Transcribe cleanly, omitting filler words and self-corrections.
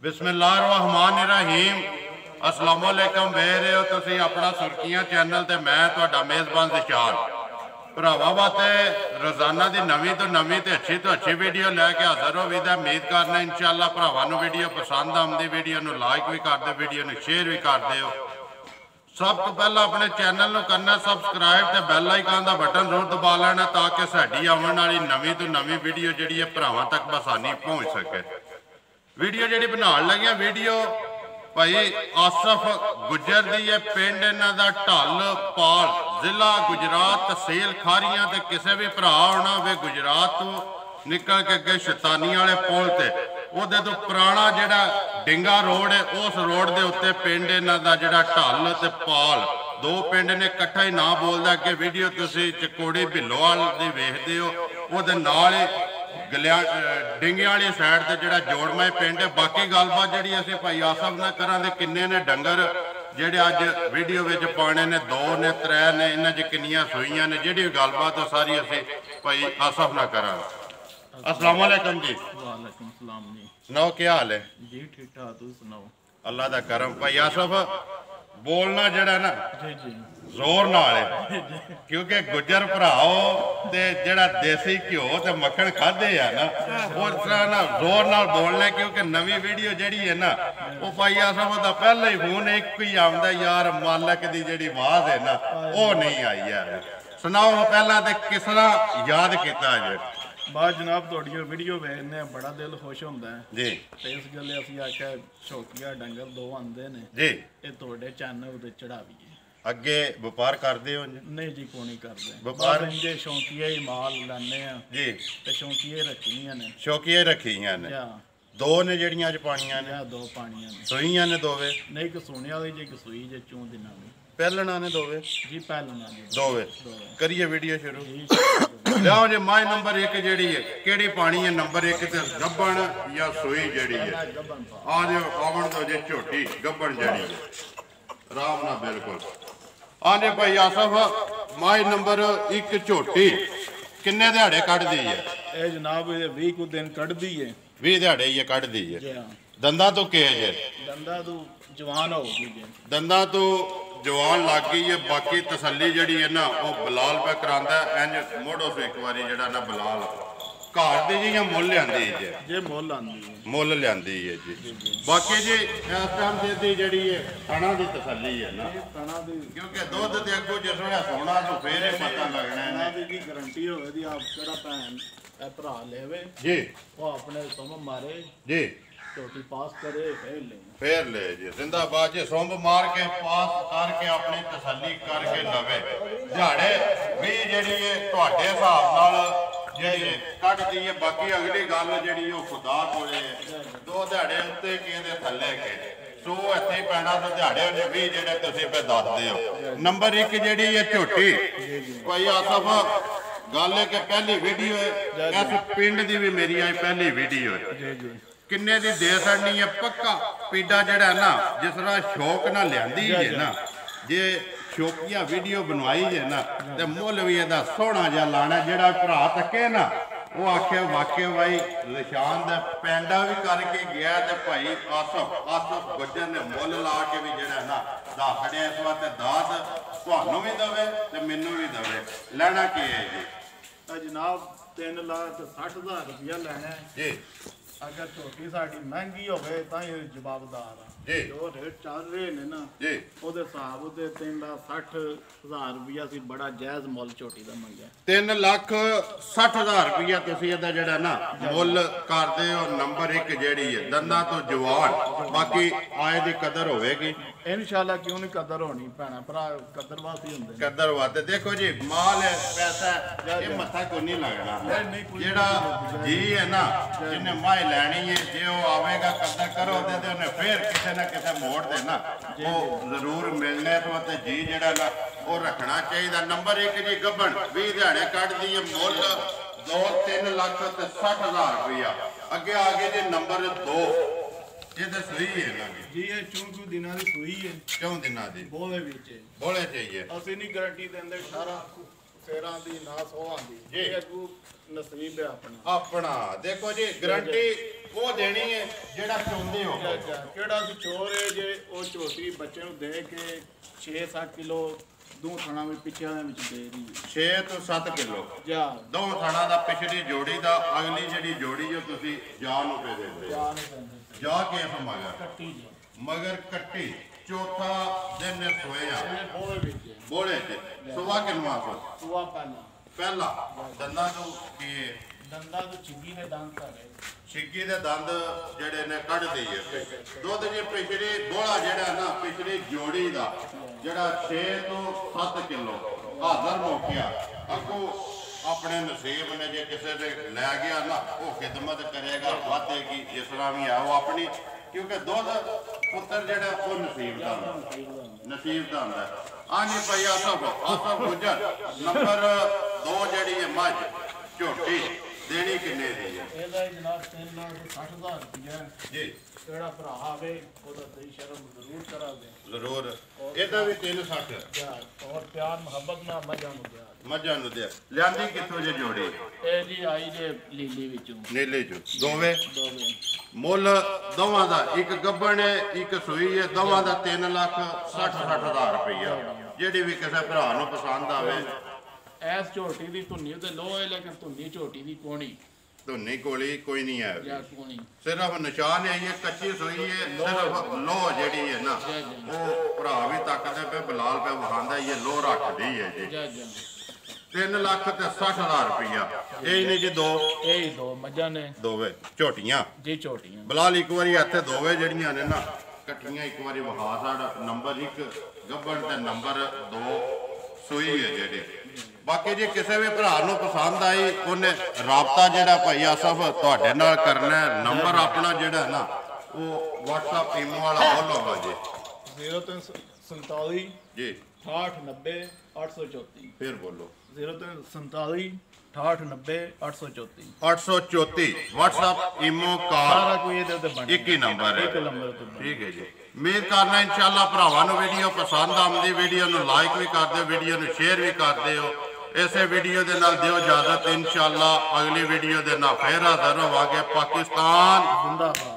बिस्मिल्लाहिर्रहमानिर्रहीम। अस्सलाम वालेकुम। वेख रहे हो तुसीं अपना सुर्खियां चैनल ते मैं तुहाडा मेज़बान ज़िशान। भरावां वास्ते रोज़ाना की नवीं तो नवीं ते अच्छी वीडियो लैके हाज़र हो वीदा। उम्मीद करना इंशाअल्लाह भरावां नूं वीडियो पसंद आउंदी। वीडियो नूं लाइक भी कर दो, वीडियो नूं शेयर भी कर दिओ। सब तो पहला अपने चैनल नूं करना सबसक्राइब ते बैल आइकन का बटन जरूर दबा लेना ताकि साडी आने वाली नवीं तो नवीं वीडियो जिहड़ी है भरावां तक आसानी पहुँच सके। वीडियो जी बनाने लगे वीडियो भाई आसफ गुजर दी है। पिंड इन्हां दा ढल पाल, जिला गुजरात, तहसील खारियां। ते किसी भी भरा होना वे गुजरात तो निकल के अगे शैतानी वाले पुल से उहदे तो पुराना जिहड़ा डिंगा रोड है उस रोड के उत्ते पिंड इन्हां दा जिहड़ा ढल ते पाल दो पिंड ने इकट्ठा ही ना बोलदा। अगे वीडियो तुसीं चकोड़ी भिलोवाल दी वेखदे हो, उहदे नाल ही गलिया डिंगिया वाली साइड से जो जोड़मा पिंड है। बाकी गलबात जी असं भाई आसफ ना करा दे किन्ने ने डंगर जेडे अज वीडियो पाने ने, दो ने त्रै ने, इन्हों किनिया सूइयां ने, जी गलबात सारी असी भाई आसफ ना करा। अस्सलाम वालेकुम जी। वालेकुम सलाम जी। सुनाओ क्या हाल है जी? ठीक ठाक, तुम सुनाओ? अल्लाह का करम। भाई आसफ बोलना जड़ा ना जी जी जोर नाल है क्योंकि गुजर भराओ ते जड़ा देसी घ्यो ते मक्खन खादे है ना उस तरह ना जोर नाल बोलना क्योंकि नवी वीडियो जड़ी है ना वो भाई आसफ दा पहले ही फोन एक ही आंदा यार मालक दी जड़ी आवाज है ना वो नहीं आई है। सुनाओ पहला ते किस तरह याद किया जे? बाद जनाब थोड़ी वीडियो वेखने बड़ा दिल खुश होंदा है जी। ते इस गल्ले असीं आख्या शौकिया डंगर दो आंदे ने जी ये थोड़े चैनल ते चढ़ावीए। अगे व्यापार करदे हो? नहीं जी कोई नहीं करदे। व्यापार इंजे शौकिया ही माल लैने आ जी ते शौकिया रखियां ने। शौकिया रखियां ने दो ने जड़ियां अज पानियां ने? दो पानियां ने। सूइयां ने दोवे? नहीं कसूने वाली जे कसूई जे चूं दिना में पहलना ने दोवे जी। पहलना जी दोवे। करिए वीडियो शुरू। लियाओ जी माई नंबर एक जड़ी है केड़ी पानी है? नंबर एक ते गब्बन या सूई जड़ी है? आ जो आवन दो जे झोटी गब्बन जड़ी है आराम ना बिल्कुल। आने भाई आसफ माई नंबर एक झोटी किन्ने दिहाड़े कट दी है? ए जनाब 20 को दिन कट दी है। 20 दिहाड़े ये कट दी है। जी हाँ। दंदा तो के है? दंदा तो जवान हो गई। दंदा तो जवान लग गई है। बाकी तसली जड़ी है ना वो बलाल पे करांदा इंज मोड़ो से एक बारी जड़ा ना बलाल घर दी जी मुल लियांदी जे? जे मुल आंदी है। मुल लियांदी है जी। बाकी जी इस टाइम दी जड़ी है खाना दी तसली है ना खाना दी क्योंकि दुध ते अगो जिस वे सोना तो फिर ही पता लगना है दी गारंटी होवे दी आप केड़ा भैन ए भरा लेवे जी वो अपने तुम मारे जी छोटी पास करे फिर ले जी। जिंदाबाद जी। सुंब मार के पास करके अपनी तसली करके लवे दिहाड़े भी जी थोड़े हिसाब नाल जी कट दी है। बाकी अगली गल जी खुदा को दो दिहाड़े उत्ते कि थले के सो इत्थे ही पैना तो दिहाड़े उन्हें भी जेडे तुसीं पे दसदे हो। नंबर एक जी है झोटी भाई आसफ गल है कि पहली वीडियो है इस पिंड की भी मेरी आई पहली वीडियो है। किन्ने दी दे सकनी है पक्का पीडा जड़ा ना जिस तरह शौक ना लियांदी है ना जे शौकिया वीडियो बनवाई है ना तो मुल भी एदा सोहना जिहा लाना जेड़ा भरा तके ना वो आखे वाकई भाई निशान दा पैंडा भी करके गया तो भाई आसफ गुजर ने मुल ला के भी जड़ा ना दस खड़े इस वास्ते दाद तुहानू भी दवे ते मैनू भी दवे। लेना की है जी? जनाब 3,60,000 रुपया लेना है जी। अगर छोटी साड़ी महंगी हो गए तो जवाबदार जी। जो रेट चल रहे ने ना जी ਉਹਦੇ ਹਿਸਾਬ ਤੇ 3,60,000 ਰੁਪਇਆ ਸੀ ਬੜਾ ਜਾਇਜ਼ ਮੁੱਲ ਝੋਟੀ ਦਾ ਮੰਗਿਆ। 3,60,000 रुपया तुसीं ਇਹਦਾ ਜਿਹੜਾ ਨਾ ਮੁੱਲ ਕਰਦੇ ਹੋ। ਨੰਬਰ 1 ਜਿਹੜੀ ਹੈ ਦੰਦਾਂ ਤੋਂ ਜਵਾਨ ਬਾਕੀ ਆਏ ਦੀ ਕਦਰ ਹੋਵੇਗੀ इंशाल्लाह। क्यों नहीं कदर होनी भैन भरा कदरवासी होंगे। कदर वाते देखो जी माल है पैसा ये मत्था को नहीं लगना जेड़ा जी है ना जिन्हें माई लैनी है जे वो आवेगा कदर करो दे उन्हें फिर किसी न किसी मोड़ दे ना वो जरूर मिलने तो जी जेड़ा ना वो रखना चाहिए। नंबर 1 जी गब्बन 20 दिहाड़े कट दी है मुल 2,60,000 रुपया। अगे आ गए जी नंबर 2 ये तो सही है ना जी ये चूं दिना दी सूई है। क्यों दिना दी? बोले विच बोले चाहिए ਅਸੀਂ ਨਹੀਂ ਗਾਰੰਟੀ ਦਿੰਦੇ 18 13 ਦੀ ਨਾ 100 ਆਂਦੀ ਜੀ। ਇਹ ਅਗੂ नसीब है अपना अपना देखो जी गारंटी ਉਹ ਦੇਣੀ ਹੈ ਜਿਹੜਾ ਚਾਹੁੰਦੇ ਹੋ। ਕਿਹੜਾ ਸੀ ਚੋਰ ਹੈ ਜੇ ਉਹ ਝੋਟੀ ਬੱਚੇ ਨੂੰ ਦੇ ਕੇ 6-7 ਕਿਲੋ ਦੋ ਥਣਾ ਵੀ ਪਿੱਛਿਆਂ ਦੇ ਵਿੱਚ ਦੇ ਦੀ 6 ਤੋਂ 7 ਕਿਲੋ ਜਾ ਦੋ ਥਣਾ ਦਾ ਪਿਛਲੀ ਜੋੜੀ ਦਾ ਅਗਲੀ ਜਿਹੜੀ ਜੋੜੀ ਜੋ ਤੁਸੀਂ ਜਾ ਨੂੰ ਪੇ ਦਿੰਦੇ ਜਾ ਨਹੀਂ ਦਿੰਦੇ ਜਾ ਕੇ ਮਗਰ ਕੱਟੀ ਜੀ ਮਗਰ ਕੱਟੀ ਚੌਥਾ ਦਿਨ ਨੇ ਸੋਇਆ ਇਹ ਬੋਲੇ ਵਿੱਚ ਬੋਲੇ ਚ ਸੁਬਾ ਕਿੰਨਾ ਕੋ ਸੁਆ ਪਹਿਲਾ ਦੰਦਾਂ ਨੂੰ ਕੀ ਦੰਦਾਂ ਤੋਂ ਚਿੱਗੀ ਦੇ ਦੰਦ ਧਾਰੇ ਛਿੱਗੀ ਦੇ ਦੰਦ ਜਿਹੜੇ ਨੇ ਕੱਢ ਦਈਏ ਦੁੱਧ ਜੇ ਪਿਛਲੀ ਬੋਲਾ ਜਿਹੜਾ ਨਾ ਪਿਛਲੀ ਜੋੜੀ ਦਾ ਜਿਹੜਾ 6 ਤੋਂ 7 ਕਿਲੋ ਹਾਜ਼ਰ ਮੌਕਿਆ ਅੱਗੋਂ ਆਪਣੇ ਨਸੀਬ ਨੇ ਜੇ ਕਿਸੇ ਦੇ ਲੈ ਗਿਆ ਨਾ ਉਹ ਖਿਦਮਤ ਕਰੇਗਾ ਵਾਧੇਗੀ ਜਿਸ ਤਰ੍ਹਾਂ ਵੀ ਆ ਉਹ ਆਪਣੀ ਕਿਉਂਕਿ ਦੁੱਧ ਪੁੱਤਰ ਜਿਹੜਾ ਉਹ ਨਸੀਬ ਦਾ ਹੁੰਦਾ ਆ ਨਹੀਂ ਪਈ ਆਸਫ ਗੁਜਰ ਨੰਬਰ 2 ਜਿਹੜੀ ਹੈ ਮੱਝ ਝੋਟੀ ਦੇਣੀ ਕਿੰਨੇ ਦੀ ਹੈ ਇਹਦਾ ਜਨਾਬ 3,60,000 ਰੁਪਇਆ ਜੀ ਕਿਹੜਾ ਭਰਾ ਆਵੇ ਉਹਦਾ ਸਹੀ ਸ਼ਰਮ ਜ਼ਰੂਰ ਕਰਾਵੇ ਜ਼ਰੂਰ ਇਹਦਾ ਵੀ 360 ਔਰ ਪਿਆਰ ਮੁਹੱਬਤ ਨਾਲ ਮੱਝਾਂ ਨੂੰ ਦਿਆ ਮੱਝਾਂ ਨੂੰ ਦੇ ਲਿਆਂਦੀ ਕਿੱਥੋਂ ਜੇ ਜੋੜੀ ਇਹ ਜੀ ਆਈ ਜੇ ਲੀਲੀ ਵਿੱਚੋਂ ਨੀਲੇ ਚ ਦੋਵੇਂ ਦੋਵੇਂ ਮੁੱਲ ਦੋਵਾਂ ਦਾ ਇੱਕ ਗੱਬਣ ਹੈ ਇੱਕ ਸੂਈ ਹੈ ਦੋਵਾਂ ਦਾ 3,60,000 ਰੁਪਈਆ ਜਿਹੜੀ ਵੀ ਕਿਸੇ ਭਰਾ ਨੂੰ ਪਸੰਦ ਆਵੇ ਐਸ ਝੋਟੀ ਦੀ ਧੁੰਨੀ ਤੇ ਲੋਹ ਹੈ ਲੇਕਿਨ ਧੁੰਨੀ ਝੋਟੀ ਦੀ ਕੋਣੀ ਧੁੰਨੀ ਕੋਲੀ ਕੋਈ ਨਹੀਂ ਹੈ ਜਾਂ ਕੋਣੀ ਸਿਰਫ ਨਿਸ਼ਾਨ ਹੈ ਇਹ ਕੱਚੀ ਸੂਈ ਹੈ ਸਿਰਫ ਲੋਹ ਜਿਹੜੀ ਹੈ ਨਾ ਉਹ ਭਰਾ ਵੀ ਤੱਕਦੇ ਪਏ ਬਲਾਲ ਪੇ ਵਹਾਂਦਾ ਇਹ ਲੋਹ ਰੱਖਦੀ ਹੈ ਜੀ ਜਾ ਜਾ 3,60,000 ਰੁਪਈਆ ਇਹ ਨਹੀਂ ਜੀ ਦੋ ਇਹ ਹੀ ਦੋ ਮੱਝਾਂ ਨੇ ਦੋਵੇਂ ਝੋਟੀਆਂ ਜੀ ਝੋਟੀਆਂ ਬਲਾਲ ਇੱਕ ਵਾਰੀ ਇੱਥੇ ਦੋਵੇਂ ਜਿਹੜੀਆਂ ਨੇ ਨਾ ਇਕੱਠੀਆਂ ਇੱਕ ਵਾਰੀ ਵਹਾ ਸਾਡਾ ਨੰਬਰ 1 ਗੱਬਣ ਤੇ ਨੰਬਰ 2 ਸੂਈ ਹੈ ਜਿਹੜੀ ਬਾਕੀ ਜੇ ਕਿਸੇ ਵੀ ਭਰਾ ਨੂੰ ਪਸੰਦ ਆਈ ਉਹਨੇ ਰਾਬਤਾ ਜਿਹੜਾ ਭਾਈ ਆਸਫ ਤੁਹਾਡੇ ਨਾਲ ਕਰਨਾ ਨੰਬਰ ਆਪਣਾ ਜਿਹੜਾ ਨਾ ਉਹ WhatsApp ਈਮੋ ਵਾਲਾ ਬੋਲੋਗਾ ਜੀ 0347 ਜੀ 6890 834 ਫਿਰ ਬੋਲੋ 0347 6890 834 834 WhatsApp ਈਮੋ ਕਾਲ ਸਾਰਾ ਕੋਈ ਇਹਦੇ ਉੱਤੇ ਬਣ ਇੱਕ ਹੀ ਨੰਬਰ ਹੈ ਇੱਕ ਨੰਬਰ ਤੇ ਬਣ ਠੀਕ ਹੈ ਜੀ ਉਮੀਦ ਕਰਨਾ ਇਨਸ਼ਾਅੱਲਾ ਭਰਾਵਾਂ ਨੂੰ ਵੀਡੀਓ ਪਸੰਦ ਆਉਂਦੀ ਵੀਡੀਓ ਨੂੰ ਲਾਈਕ ਵੀ ਕਰਦੇ ਵੀਡੀਓ ਨੂੰ ਸ਼ੇਅਰ ਵੀ ਕਰਦੇ ਹੋ ਇਸੇ ਵੀਡੀਓ ਦੇ ਨਾਲ ਦਿਓ ਇਜਾਜ਼ਤ ਇਨਸ਼ਾਅੱਲਾ ਅਗਲੀ ਵੀਡੀਓ ਦੇ ਨਾਲ ਫੇਰ ਹਾਜ਼ਰ ਹੋਵਾਂਗੇ ਪਾਕਿਸਤਾਨ ਜ਼ਿੰਦਾਬਾਦ